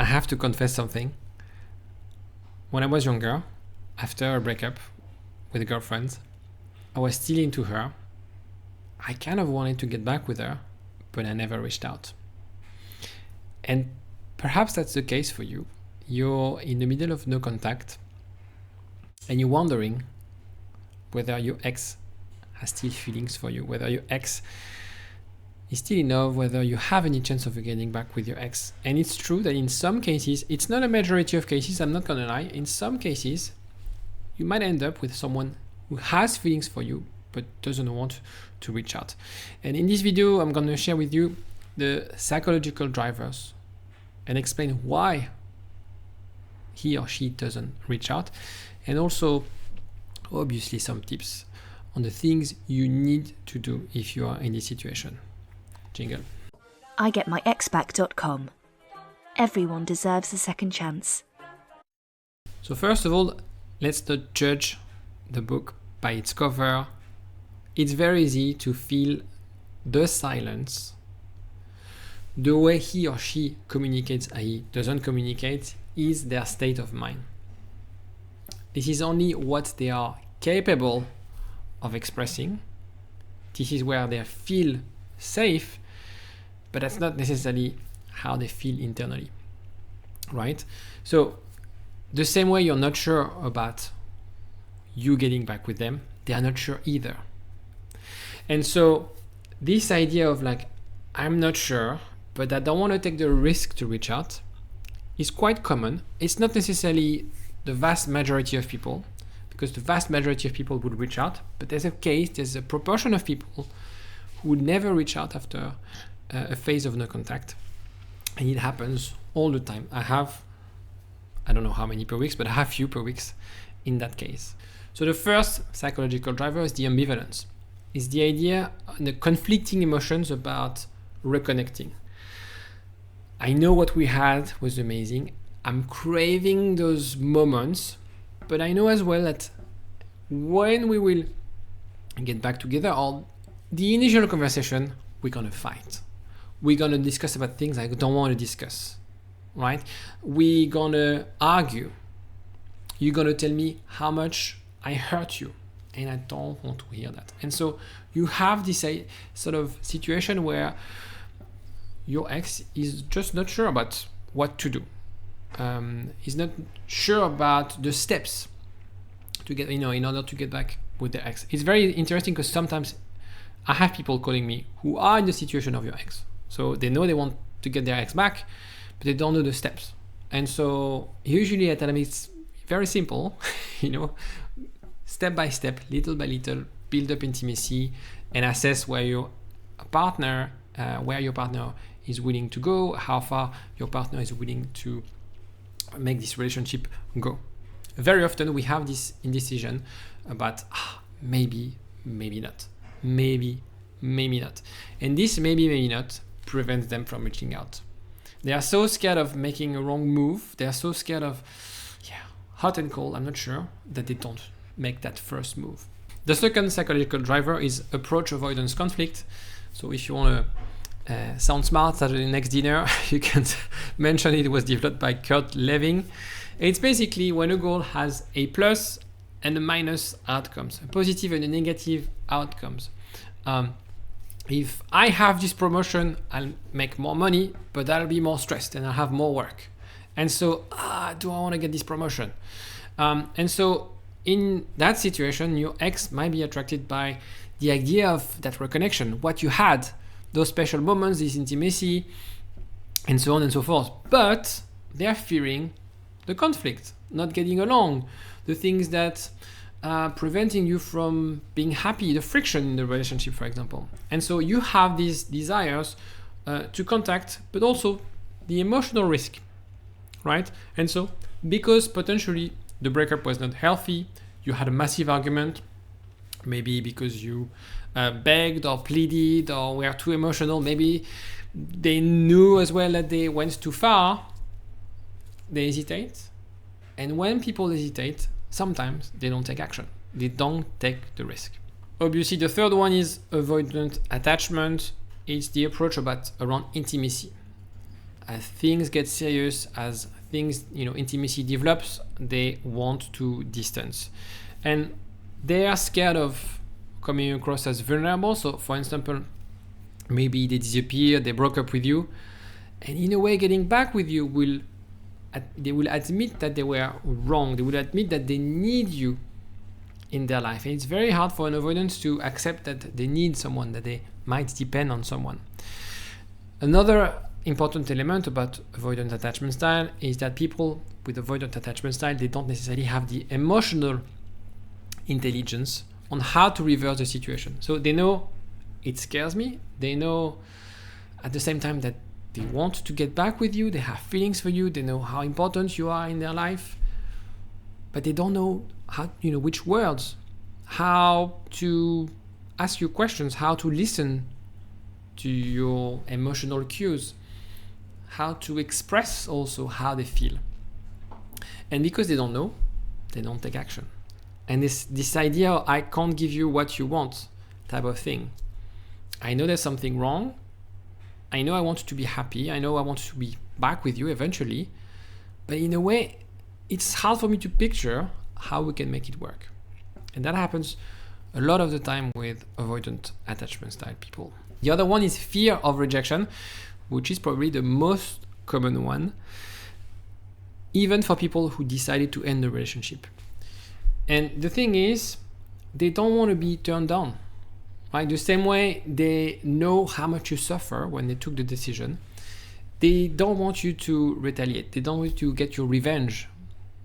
have to confess something. When I was younger, after a breakup with a girlfriend, I was still into her. I kind of wanted to get back with her, but I never reached out. And perhaps that's the case for you. You're in the middle of no contact and you're wondering whether your ex has still feelings for you, whether your ex is still in love, whether you have any chance of getting back with your ex. And it's true that in some cases, it's not a majority of cases, I'm not gonna lie, in some cases, you might end up with someone who has feelings for you, but doesn't want to reach out. And in this video, I'm gonna share with you the psychological drivers and explain why he or she doesn't reach out. And also, obviously, some tips on the things you need to do if you are in this situation. Jingle. IGetMyExBack.com. Everyone deserves a second chance. So first of all, let's not judge the book by its cover. It's very easy to feel the silence. The way he or she communicates, i.e. doesn't communicate, is their state of mind. This is only what they are capable of expressing. This is where they feel safe, but that's not necessarily how they feel internally, right? So the same way you're not sure about you getting back with them, they are not sure either. And so this idea of like, I'm not sure, but I don't want to take the risk to reach out is quite common. It's not necessarily the vast majority of people, because the vast majority of people would reach out, but there's a proportion of people who would never reach out after a phase of no contact. And it happens all the time. I don't know how many per week, but I have few per week in that case. So the first psychological driver is the ambivalence. It's the idea, the conflicting emotions about reconnecting. I know what we had was amazing. I'm craving those moments, but I know as well that when we will get back together, or the initial conversation, we're gonna fight. We're gonna discuss about things I don't want to discuss, right? We're gonna argue. You're gonna tell me how much I hurt you, and I don't want to hear that. And so you have this sort of situation where your ex is just not sure about what to do. He's not sure about the steps to get, in order to get back with their ex. It's very interesting because sometimes I have people calling me who are in the situation of your ex. So they know they want to get their ex back, but they don't know the steps. And so usually I tell them it's very simple, step by step, little by little, build up intimacy and assess where your partner is willing to go, how far your partner is willing to make this relationship go. Very often we have this indecision about maybe not, maybe not. And this maybe not prevents them from reaching out. They are so scared of making a wrong move. They are so scared of, hot and cold, I'm not sure, that they don't make that first move. The second psychological driver is approach avoidance conflict. So if you want to sound smart at the next dinner, you can mention it was developed by Kurt Lewing. It's basically when a goal has a plus and a minus outcomes, a positive and a negative outcomes. If I have this promotion, I'll make more money, but I'll be more stressed and I'll have more work. And so, do I want to get this promotion? And so in that situation, your ex might be attracted by the idea of that reconnection, what you had, those special moments, this intimacy, and so on and so forth. But they're fearing the conflict, not getting along, the things that are preventing you from being happy, the friction in the relationship, for example. And so you have these desires to contact, but also the emotional risk, right? And so because potentially the breakup was not healthy, you had a massive argument, maybe because you begged or pleaded or were too emotional, maybe they knew as well that they went too far, they hesitate. And when people hesitate, sometimes they don't take action. They don't take the risk. Obviously, the third one is avoidant attachment. It's the approach around intimacy. as things get serious, as things, intimacy develops, they want to distance. And they are scared of coming across as vulnerable. So for example, maybe they disappear, they broke up with you, and in a way getting back with you they will admit that they were wrong. They will admit that they need you in their life. And it's very hard for an avoidant to accept that they need someone, that they might depend on someone. Another important element about avoidant attachment style is that people with avoidant attachment style, they don't necessarily have the emotional intelligence on how to reverse the situation. So they know it scares me. They know at the same time that they want to get back with you. They have feelings for you. They know how important you are in their life, but they don't know how, which words, how to ask you questions, how to listen to your emotional cues, how to express also how they feel. And because they don't know, they don't take action. And this idea of, I can't give you what you want type of thing. I know there's something wrong. I know I want to be happy. I know I want to be back with you eventually. But in a way, it's hard for me to picture how we can make it work. And that happens a lot of the time with avoidant attachment style people. The other one is fear of rejection, which is probably the most common one, even for people who decided to end the relationship. And the thing is, they don't want to be turned down. Right? The same way they know how much you suffer when they took the decision, they don't want you to retaliate. They don't want you to get your revenge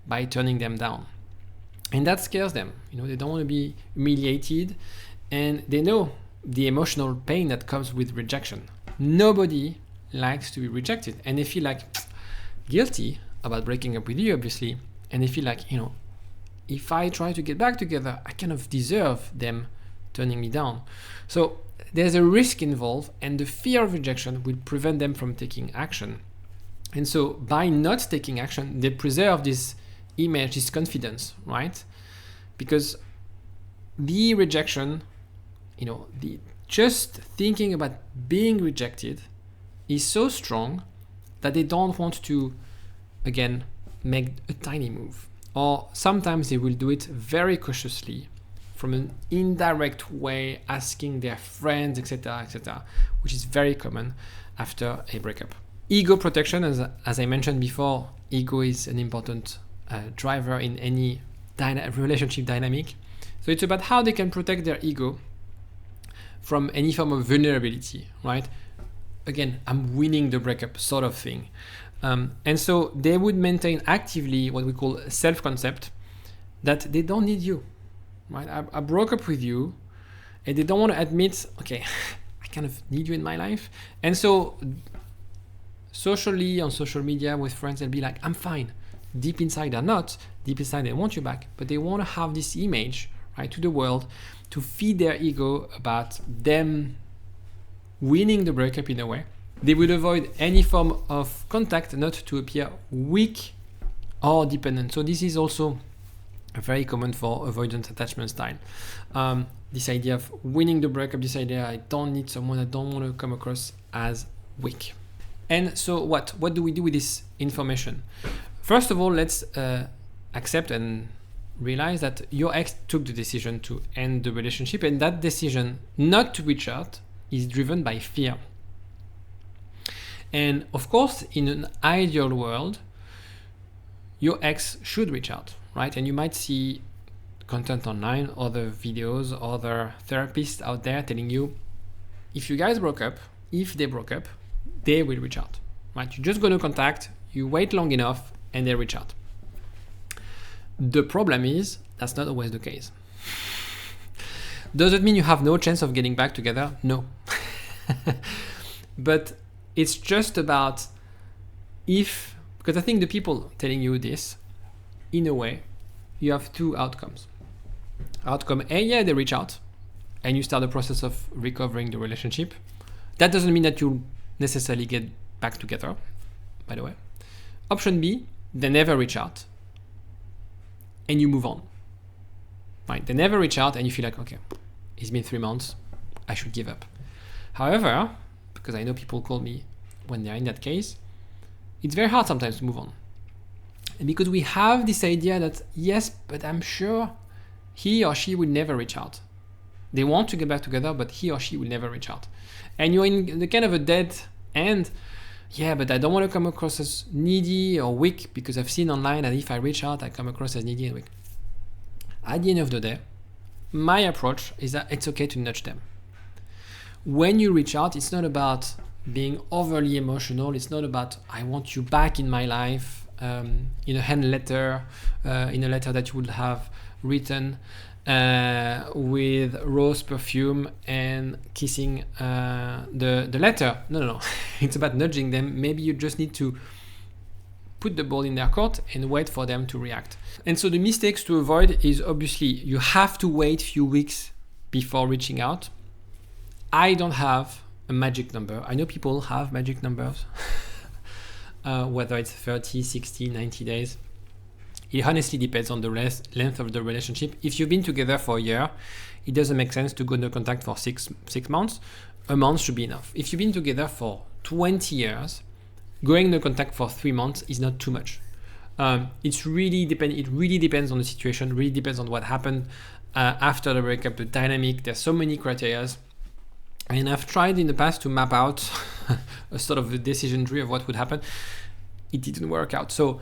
by turning them down. And that scares them. They don't want to be humiliated, and they know the emotional pain that comes with rejection. Nobody likes to be rejected, and they feel like guilty about breaking up with you, obviously, and they feel like, if I try to get back together, I kind of deserve them turning me down. So there's a risk involved, and the fear of rejection will prevent them from taking action. And so by not taking action, they preserve this image, this confidence, Because the rejection, just thinking about being rejected is so strong that they don't want to, again, make a tiny move. Or sometimes they will do it very cautiously, from an indirect way, asking their friends, etc., which is very common after a breakup. Ego protection, as I mentioned before, ego is an important driver in any relationship dynamic. So it's about how they can protect their ego from any form of vulnerability, right? Again, I'm winning the breakup sort of thing. And so they would maintain actively what we call self-concept, that they don't need you, right? I broke up with you, and they don't want to admit, okay, I kind of need you in my life. And so socially, on social media with friends, they'll be like, I'm fine. Deep inside they're not. Deep inside they want you back, but they want to have this image, right, to the world, to feed their ego about them winning the breakup in a way. They would avoid any form of contact, not to appear weak or dependent. So this is also very common for avoidant attachment style. This idea of winning the breakup, this idea, I don't need someone, I don't want to come across as weak. And so what do we do with this information? First of all, let's accept and realize that your ex took the decision to end the relationship, and that decision not to reach out is driven by fear. And of course, in an ideal world, your ex should reach out, right? And you might see content online, other videos, other therapists out there telling you, if you guys broke up, if they broke up, they will reach out, right? You're just going to contact, you wait long enough, and they reach out. The problem is, that's not always the case. Does it mean you have no chance of getting back together? No. But it's just about because I think the people telling you this, in a way, you have two outcomes. Outcome A, yeah, they reach out and you start the process of recovering the relationship. That doesn't mean that you'll necessarily get back together, by the way. Option B, they never reach out and you move on. Right? They never reach out and you feel like, okay, it's been 3 months, I should give up. However, because I know people call me when they're in that case, it's very hard sometimes to move on. And because we have this idea that, yes, but I'm sure he or she will never reach out. They want to get back together, but he or she will never reach out. And you're in the kind of a dead end. Yeah, but I don't want to come across as needy or weak, because I've seen online that if I reach out, I come across as needy and weak. At the end of the day, my approach is that it's okay to nudge them. When you reach out, it's not about being overly emotional. It's not about, I want you back in my life, in a hand letter, in a letter that you would have written with rose perfume and kissing the letter. No. It's about nudging them. Maybe you just need to put the ball in their court and wait for them to react. And so the mistakes to avoid is, obviously, you have to wait a few weeks before reaching out. I don't have a magic number. I know people have magic numbers, whether it's 30, 60, 90 days. It honestly depends on the length of the relationship. If you've been together for a year, it doesn't make sense to go no contact for six months. A month should be enough. If you've been together for 20 years, going no contact for 3 months is not too much. It really depends on the situation, really depends on what happened after the breakup, the dynamic. There's so many criteria. And I've tried in the past to map out a sort of a decision tree of what would happen. It didn't work out. So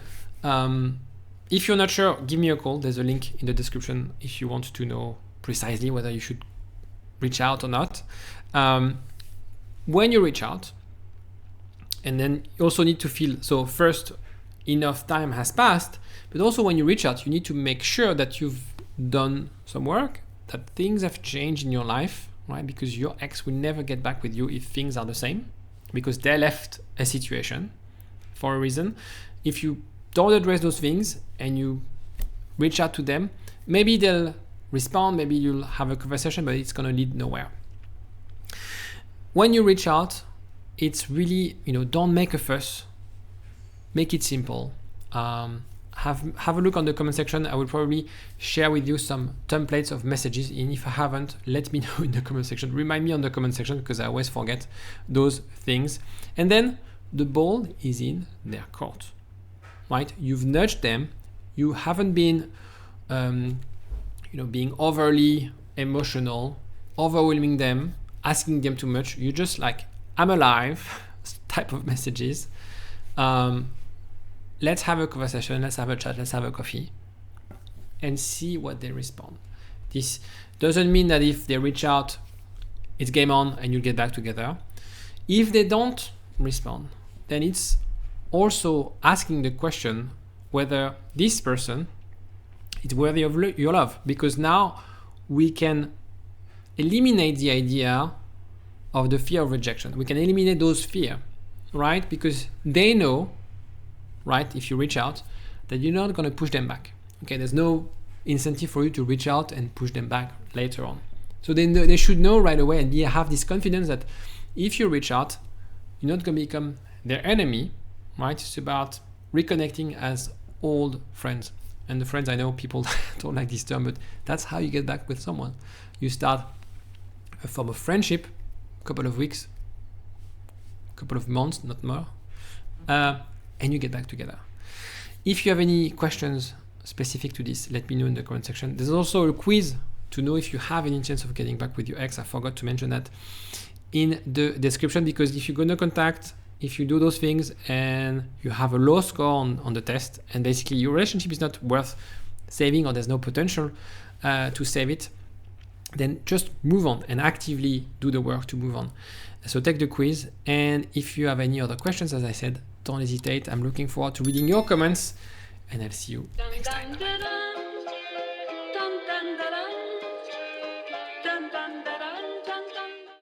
if you're not sure, give me a call. There's a link in the description if you want to know precisely whether you should reach out or not. When you reach out, and then you also need to feel, so first, enough time has passed, but also when you reach out, you need to make sure that you've done some work, that things have changed in your life, right? Because your ex will never get back with you if things are the same, because they left a situation for a reason. If you don't address those things and you reach out to them, maybe they'll respond, maybe you'll have a conversation, but it's going to lead nowhere. When you reach out, it's really, don't make a fuss. Make it simple. Have a look on the comment section. I will probably share with you some templates of messages. And if I haven't, let me know in the comment section. Remind me on the comment section, because I always forget those things. And then the ball is in their court, right? You've nudged them. You haven't been, being overly emotional, overwhelming them, asking them too much. You just like, I'm alive type of messages. Let's have a conversation, let's have a chat, let's have a coffee, and see what they respond. This doesn't mean that if they reach out, it's game on and you'll get back together. If they don't respond, then it's also asking the question whether this person is worthy of your love, because now we can eliminate the idea of the fear of rejection. We can eliminate those fear, right? Because they know, right, if you reach out, that you're not going to push them back. Okay, there's no incentive for you to reach out and push them back later on. So they should know right away and have this confidence that if you reach out, you're not going to become their enemy, right? It's about reconnecting as old friends. And the friends, I know people don't like this term, but that's how you get back with someone. You start a form of friendship, a couple of weeks, a couple of months, not more, and you get back together. If you have any questions specific to this, let me know in the comment section. There's also a quiz to know if you have any chance of getting back with your ex. I forgot to mention that in the description, because if you go no contact, if you do those things and you have a low score on the test, and basically your relationship is not worth saving, or there's no potential to save it, then just move on and actively do the work to move on. So take the quiz, and if you have any other questions, as I said, don't hesitate. I'm looking forward to reading your comments, and I'll see you next time.